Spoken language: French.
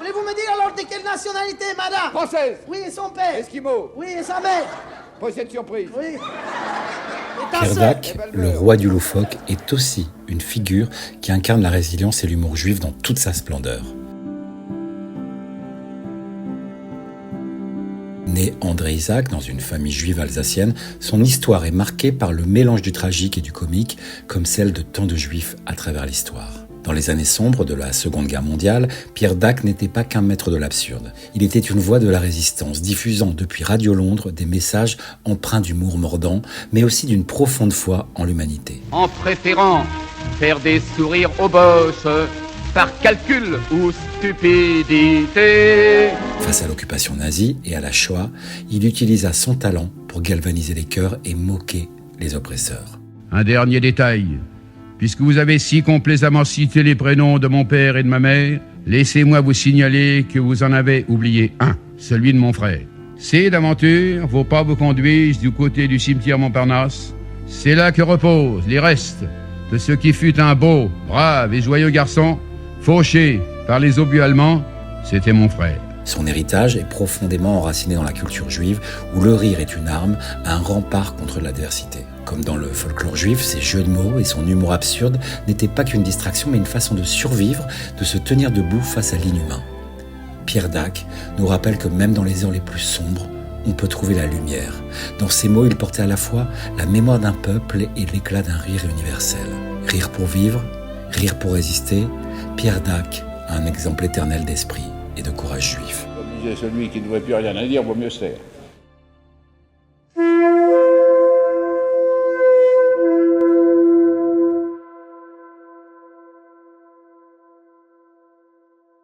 Pouvez-vous me dire alors de quelle nationalité, madame? Française. Oui, et son père? Esquimau. Oui, et sa mère? Pochette surprise. Oui. Et ta Pierre sœur? Dac, le roi du loufoque, est aussi une figure qui incarne la résilience et l'humour juif dans toute sa splendeur. Né André Isaac dans une famille juive alsacienne, son histoire est marquée par le mélange du tragique et du comique, comme celle de tant de juifs à travers l'histoire. Dans les années sombres de la Seconde Guerre mondiale, Pierre Dac n'était pas qu'un maître de l'absurde. Il était une voix de la résistance, diffusant depuis Radio Londres des messages empreints d'humour mordant, mais aussi d'une profonde foi en l'humanité. En préférant faire des sourires aux bosses, par calcul ou stupidité. Face à l'occupation nazie et à la Shoah, il utilisa son talent pour galvaniser les cœurs et moquer les oppresseurs. Un dernier détail. Puisque vous avez si complaisamment cité les prénoms de mon père et de ma mère, laissez-moi vous signaler que vous en avez oublié un, celui de mon frère. Ces d'aventures, vos pas vous conduisent du côté du cimetière Montparnasse. C'est là que reposent les restes de ce qui fut un beau, brave et joyeux garçon, fauché par les obus allemands. C'était mon frère. Son héritage est profondément enraciné dans la culture juive, où le rire est une arme, un rempart contre l'adversité. Comme dans le folklore juif, ses jeux de mots et son humour absurde n'étaient pas qu'une distraction, mais une façon de survivre, de se tenir debout face à l'inhumain. Pierre Dac nous rappelle que même dans les heures les plus sombres, on peut trouver la lumière. Dans ses mots, il portait à la fois la mémoire d'un peuple et l'éclat d'un rire universel. Rire pour vivre, rire pour résister, Pierre Dac, un exemple éternel d'esprit et de courage juif. Comme disait celui qui ne devrait plus rien à dire, vaut mieux se taire.